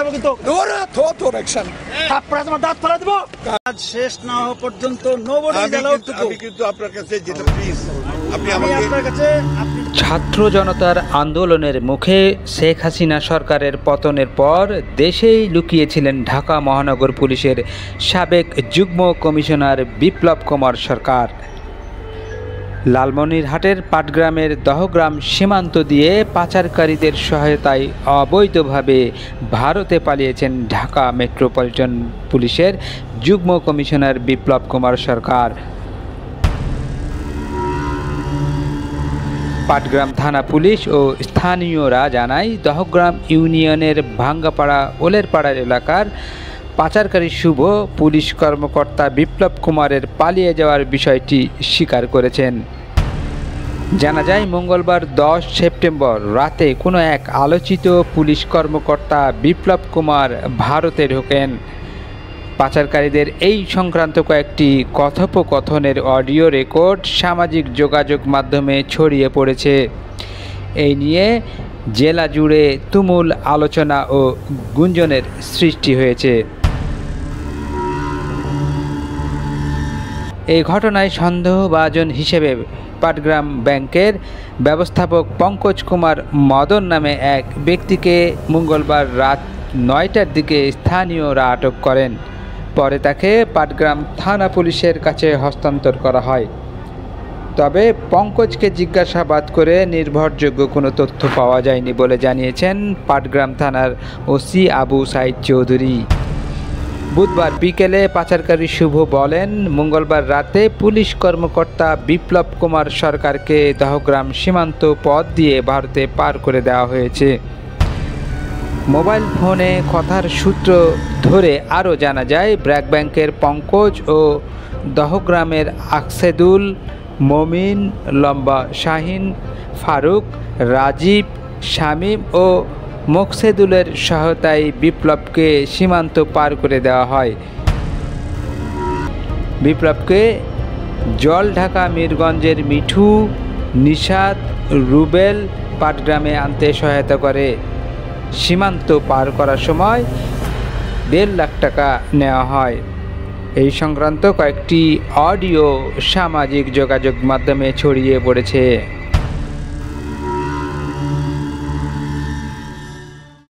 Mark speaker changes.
Speaker 1: দেবো কিন্তু থাপ্পড়ে তোমার দাঁত ফেলে দেবো। কাজ শেষ না হওয়া পর্যন্ত
Speaker 2: আমি কিন্তু আপনার কাছে যেটা প্লিজ আপনি
Speaker 1: আমি আপনার কাছে
Speaker 3: ছাত্র জনতার আন্দোলনের মুখে শেখ হাসিনা সরকারের পতনের পর দেশেই লুকিয়েছিলেন ঢাকা মহানগর পুলিশের সাবেক যুগ্ম কমিশনার বিপ্লব কুমার সরকার। লালমনিরহাটের পাটগ্রামের দহগ্রাম সীমান্ত দিয়ে পাচারকারীদের সহায়তায় অবৈধভাবে ভারতে পালিয়েছেন ঢাকা মেট্রোপলিটন পুলিশের যুগ্ম কমিশনার বিপ্লব কুমার সরকার। পাটগ্রাম থানা পুলিশ ও স্থানীয়রা জানায়, দহগ্রাম ইউনিয়নের ভাঙ্গাপাড়া ওলেরপাড়ার এলাকার পাচারকারী শুভ পুলিশ কর্মকর্তা বিপ্লব কুমারের পালিয়ে যাওয়ার বিষয়টি স্বীকার করেছেন। জানা যায়, মঙ্গলবার 10 সেপ্টেম্বর রাতে কোনো এক আলোচিত পুলিশ কর্মকর্তা বিপ্লব কুমার ভারতে ঢোকেন। পাচারকারীদের এই সংক্রান্ত কয়েকটি কথোপকথনের অডিও রেকর্ড সামাজিক যোগাযোগ মাধ্যমে ছড়িয়ে পড়েছে। এই নিয়ে জেলা জুড়ে তুমুল আলোচনা ও গুঞ্জনের সৃষ্টি হয়েছে। এই ঘটনায় সন্দেহভাজন হিসেবে পাটগ্রাম ব্যাংকের ব্যবস্থাপক পঙ্কজ কুমার মদন নামে এক ব্যক্তিকে মঙ্গলবার রাত 9টার দিকে স্থানীয়রা আটক করেন। পরে তাকে পাটগ্রাম থানা পুলিশের কাছে হস্তান্তর করা হয়। তবে পঙ্কজকে জিজ্ঞাসাবাদ করে নির্ভরযোগ্য কোনো তথ্য পাওয়া যায়নি বলে জানিয়েছেন পাটগ্রাম থানার ওসি আবু সাইদ চৌধুরী। বুধবার বিকেলে পাচারকারী শুভ বলেন, মঙ্গলবার রাতে পুলিশ কর্মকর্তা বিপ্লব কুমার সরকারকে দহগ্রাম সীমান্ত পথ দিয়ে ভারতে পার করে দেওয়া হয়েছে। মোবাইল ফোনে কথার সূত্র ধরে আরও জানা যায়, ব্র্যাক ব্যাংকের পঙ্কজ ও দহগ্রামের আকসেদুল, মমিন, লম্বা শাহিন, ফারুক, রাজীব, শামীম ও মোকসেদুলের সহায়তায় বিপ্লবকে সীমান্ত পার করে দেওয়া হয়। বিপ্লবকে জলঢাকা মিরগঞ্জের মিঠু, নিশাত, রুবেল পাটগ্রামে আনতে সহায়তা করে। সীমান্ত পার করার সময় 1.5 লাখ টাকা নেওয়া হয়। এই সংক্রান্ত কয়েকটি অডিও সামাজিক যোগাযোগ মাধ্যমে ছড়িয়ে পড়েছে।